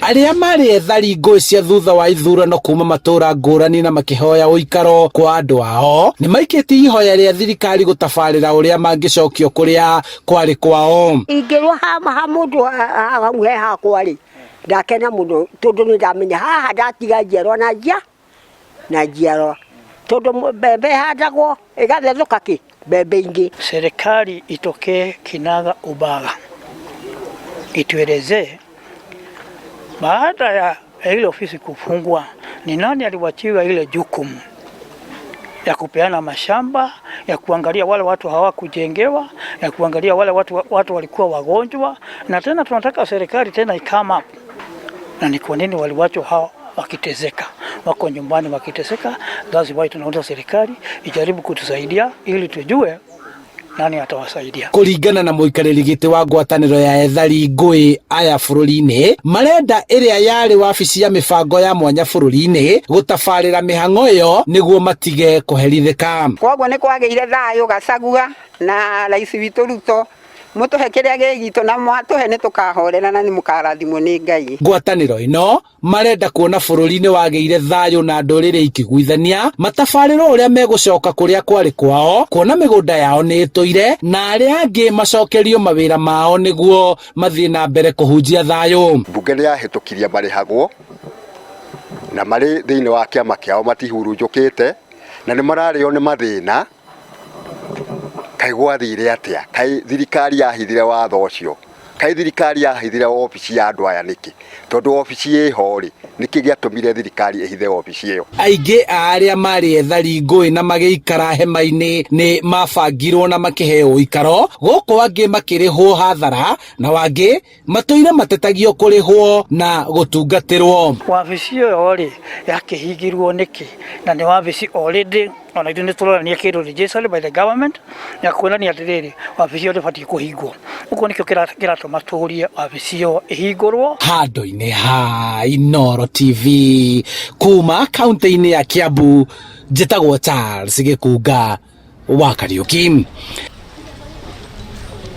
Aria mari ethari ngũĩ cia thutha wa ithurano kuma matura ngũrani na makihoya ũikaro kwa andu ao ni maikitie ihoya ria thirikari gutabarira uria mangicokio kuria kwari kwao. Ingirwo ha mundu he hakwa ri ndakena muno tondu ni ndamenya haha ndatiga njiarwa na njiarwa tondu mbembe handagwo igathethuka ki mbembe ingi. Serikali itokee kinaga ubaga ituelezee baada ya ile ofisi kufungwa ni nani aliwachiwa ile jukumu ya kupeana mashamba, ya kuangalia wale watu hawakujengewa, ya kuangalia wale watu walikuwa wagonjwa. Na tena tunataka serikali tena ikama na ni kwa nini waliwachwa hao wakiteseka, wako nyumbani wakiteseka. Lazima tunaomba serikali ijaribu kutusaidia ili tujue nani atawasaidia. Kuringana na muikariri giti wa ngwataniro ya ethari ngũĩ aya bururi-ini marenda iria yari wabici ya mibango ya mwanya bururi-ini gutabarira mihang'o iyo niguo matige kuherithika. Koguo ni kwageire thayu Gachagua na rais witu Ruto mutuhe kiria gigito na mwatuhe ni tukahorera na ni mukarathimwo ni Ngai. Ngwataniro ino marenda kuona bururi-ini wageire thayu na ndurire ikiguithania matabariro uria megucoka kuria kwari kwao, kuona migunda yao ni itoire na aria angi macokerio mawira mao niguo mathie na mbere kuhunjia thayu. Bunge ni yahitukiria marihagwo na mari thiini wa kiama kiao matihurunjukite na ni marario ni mathina. Kai gwathire atia? Kai thirikari yahithire watho ucio? Kai thirikari yahithire obici ya andu aya niki? Tondu obici ihori niki giatumire thirikari ihithe obici iyo. Aingi aria mari ethari ngũĩ na magiikara hema-ini ni mabangirwo na makiheo ũikaro, guku angi makirihwo hathara na wangi matoire matetagio kurihwo na gutungatirwo. Wabici iyo ri yakihingirwo niki? Na ni wabici already ona ithu ni turorania kindu registered by the government ya kuonania atiriri wabici iyo ndibatiĩ kũhingwo. Uguo nikio kiratũma turie wabici iyo ihingũrwo. Handũ-inĩ ha Inooro TV kuma kaunti-inĩ ya Kiambu, njĩtagwo Charles Gĩkunga wa Kariuki.